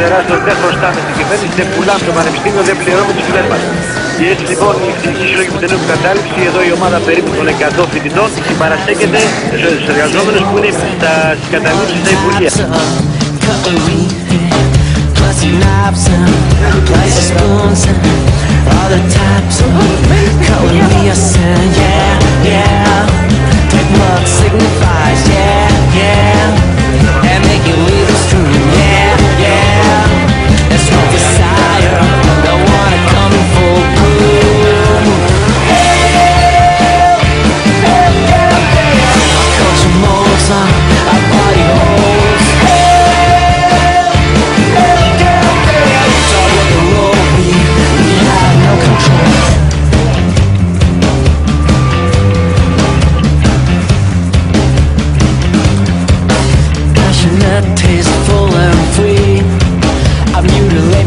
τεράστιο, δεν χρωστάμε στην κυβέρνηση, δεν πουλάμε το πανεπιστήμιο, δεν πληρώνουμε τους σπουδές μας. Και έτσι λοιπόν η Εθνική Συλλογή που τελειώνει κατάληψη, εδώ η ομάδα περίπου των 100 φοιτητών συμπαραστέκεται στους εργαζόμενους που είναι στις καταλήψεις στα Υπουργεία.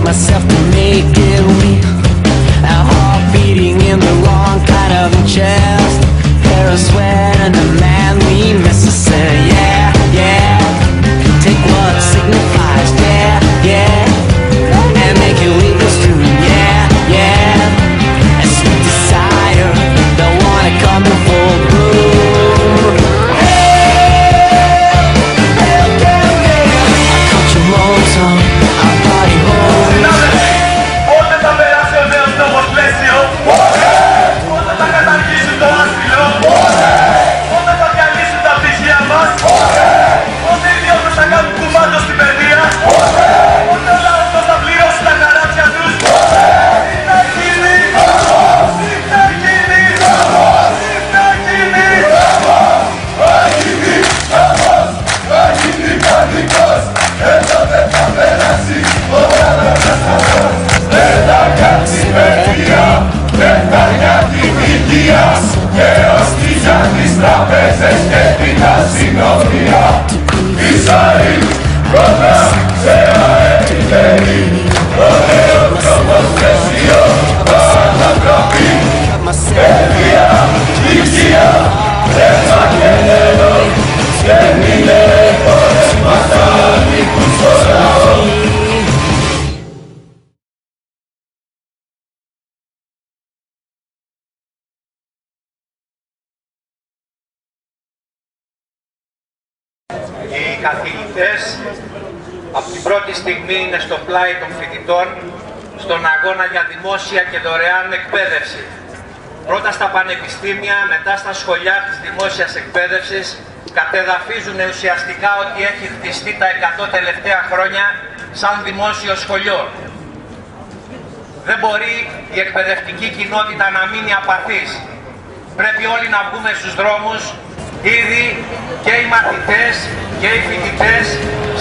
Myself to make it weak. A heart beating in the wrong kind of chest. Hair of sweat and the man we miss to say, yeah, yeah. Take what signifies, yeah, yeah. And make it legal true, yeah, yeah. A sweet desire, don't wanna come in full bloom. I cut your moves on, I body home. Οι καθηγητές από την πρώτη στιγμή είναι στο πλάι των φοιτητών στον αγώνα για δημόσια και δωρεάν εκπαίδευση. Πρώτα στα πανεπιστήμια, μετά στα σχολιά της δημόσιας εκπαίδευσης κατεδαφίζουν ουσιαστικά ότι έχει χτιστεί τα 100 τελευταία χρόνια σαν δημόσιο σχολείο. Δεν μπορεί η εκπαιδευτική κοινότητα να μείνει απαθής. Πρέπει όλοι να βγούμε στους δρόμους. Ήδη και οι μαθητές και οι φοιτητές,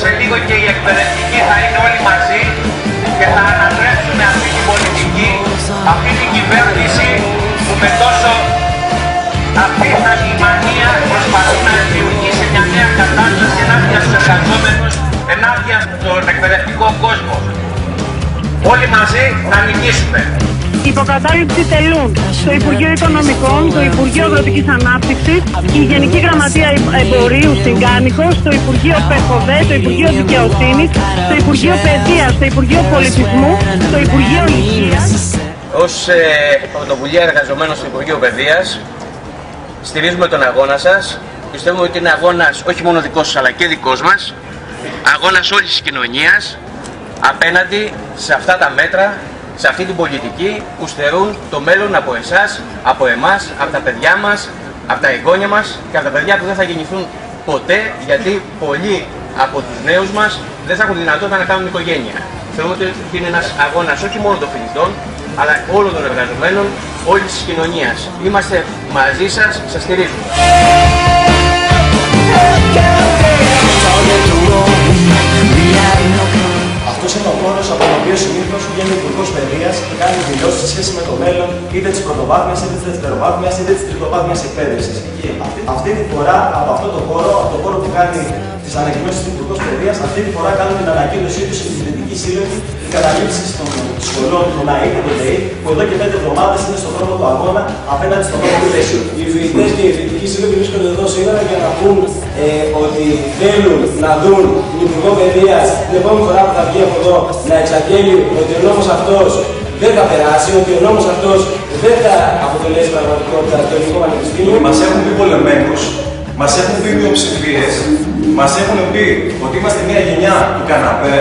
σε λίγο και οι εκπαιδευτικοί θα είναι όλοι μαζί και θα ανατρέψουμε αυτή την πολιτική, αυτή την κυβέρνηση που με τόσο απίθανη μανία προσπαθεί να δημιουργήσει μια νέα κατάσταση ενάντια στους εργαζόμενους, ενάντια στον εκπαιδευτικό κόσμο. Όλοι μαζί να νικήσουμε. Η υποκατάληψη τελούν το Υπουργείο Οικονομικών, το Υπουργείο Αγροτικής Ανάπτυξης, η Γενική Γραμματεία Εμπορίου στην Κάνικο, το Υπουργείο ΠΕΧΟΔΕ, το Υπουργείο Δικαιοσύνης, το Υπουργείο Παιδείας, το Υπουργείο Πολιτισμού, το Υπουργείο Υγείας. Ως πρωτοβουλία εργαζομένων στο Υπουργείο Παιδείας, στηρίζουμε τον αγώνα σας. Πιστεύουμε ότι είναι αγώνας όχι μόνο δικός σας αλλά και δικός μας, αγώνας όλης της κοινωνίας απέναντι σε αυτά τα μέτρα, σε αυτή την πολιτική που στερούν το μέλλον από εσάς, από εμάς, από τα παιδιά μας, από τα εγγόνια μας και από τα παιδιά που δεν θα γεννηθούν ποτέ, γιατί πολλοί από τους νέους μας δεν θα έχουν δυνατότητα να κάνουν οικογένεια. Θεωρούμε ότι είναι ένας αγώνας όχι μόνο των φοιτητών, αλλά όλων των εργαζομένων, όλης της κοινωνίας. Είμαστε μαζί σας, σας στηρίζουμε. Αυτός είναι ο χώρος από τον οποίο συνήθως βγαίνει ο Υπουργός Παιδείας και κάνει δηλώσεις σε σχέση με το μέλλον είτε της πρωτοβάθμιας, είτε της δευτεροβάθμιας, είτε της τριτοβάθμιας εκπαίδευσης. Αυτή τη φορά από αυτό το χώρο, από το χώρο που κάνει τις ανακοινώσεις του Υπουργός Παιδείας, αυτή τη φορά κάνουν την ανακοίνωσή του στην Φοιτητική Σύλλογη, η καταλήψη των σχολών του ΝΑΗ και του ΔΕΗ, που εδώ και 5 εβδομάδες είναι στο δρόμο του αγώνα απέναντι στον νόμο πλαίσιο. Οι φοιτητές και οι φοιτητικοί σύλλογοι βρίσκονται εδώ σήμερα για να πούν ότι θέλουν να δουν την Υπουργό Παιδείας την επόμενη φορά που θα βγει από εδώ να εξαγγέλει ότι ο νόμος αυτός δεν θα περάσει, ότι ο νόμος αυτός δεν θα αποτελέσει πραγματικότητα στο Ελληνικό Πανεπιστήμιο. Μας έχουν πει πολεμένους, μας έχουν πει μειοψηφίες, μας έχουν πει ότι είμαστε μια γενιά του καναπέ,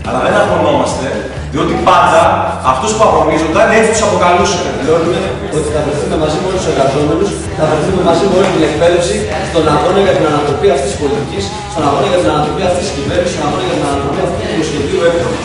αλλά δεν αγωνόμαστε, διότι πάντα αυτούς που αγωνίζονταν έτσι τους αποκαλούσαν. Δηλώνουμε ότι θα βρεθούμε μαζί με όλους τους εργαζόμενους, θα βρεθούμε μαζί με όλη την εκπαίδευση στον αγώνα για την ανατροπή αυτής της πολιτικής, στον αγώνα για την ανατροπή αυτής της κυβέρνησης, στον αγώνα για την ανατροπή αυτού του νομοσχεδίου έπρεπε.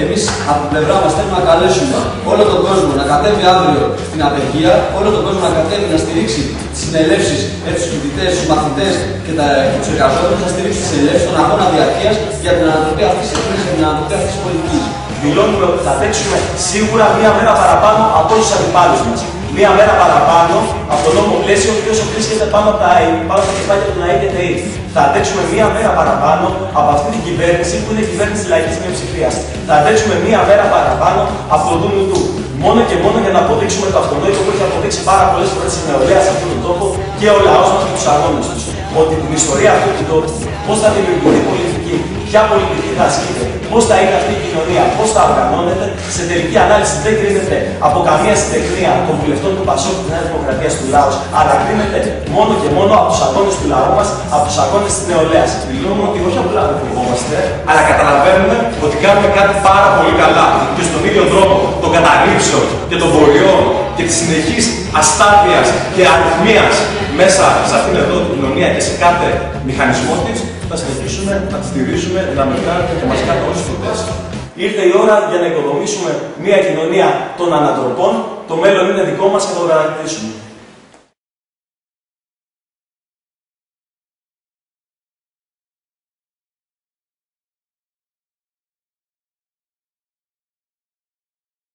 Εμείς από την πλευρά μας θέλουμε να καλέσουμε όλο τον κόσμο να κατέβει αύριο στην απεργία, όλο τον κόσμο να κατέβει να στηρίξει τις συνελεύσεις, τους φοιτητές, τους μαθητές και τους εργαζόμενους, να στηρίξει τις συνελεύσεις, τον αγώνα διαρκείας για την ανατροπή αυτής της εκκρίσης, για την ανατροπή αυτής της πολιτικής. Δηλώνουμε ότι θα αντέξουμε σίγουρα μία μέρα παραπάνω από όλους τους αντιπάλους μας. Μία μέρα παραπάνω από το νόμο πλαίσιο, ο οποίος βρίσκεται πάνω από τα κεφάλια του ΝΑΗ και ΤΕΗ. Θα αντέξουμε μία μέρα παραπάνω από αυτή την κυβέρνηση που είναι η κυβέρνηση της λαϊκής μειοψηφίας. Θα αντέξουμε μία μέρα παραπάνω από το δούνου του. Μόνο και μόνο για να αποδείξουμε το αυτονόητο που έχει αποδείξει πάρα πολλές φορές η νεολαία σε αυτόν τον τόπο και ο λαός μας και τους αγώνες τους. Ότι την ιστορία αυτού του τόπου, πώς θα δημιουργηθεί πολιτική, ποια πολιτική θα ασκείται, πώς θα είναι αυτή η κοινωνία, πώς θα οργανώνεται, σε τελική ανάλυση δεν κρίνεται από καμία συντεχνία των βουλευτών του ΠΑΣΟΚ της Νέας Δημοκρατίας του λαού, αλλά κρίνεται μόνο και μόνο από τους αγώνες του λαού μας, από τους αγώνες της νεολαίας. Δηλώνουμε ότι όχι απλά δεν φοβόμαστε, αλλά καταλαβαίνουμε ότι κάνουμε κάτι πάρα πολύ καλά. Και στον ίδιο δρόμο των καταλήψεων και των βολιών και της συνεχής αστάθειας και αριθμίας μέσα σε αυτήν εδώ την κοινωνία και σε κάθε μηχανισμό της, θα συνεχίσουμε να τη στηρίζουμε δυναμικά και μαζικά όλους τους φοιτητές. Ήρθε η ώρα για να οικοδομήσουμε μια κοινωνία των ανατροπών. Το μέλλον είναι δικό μας και θα το κατακτήσουμε.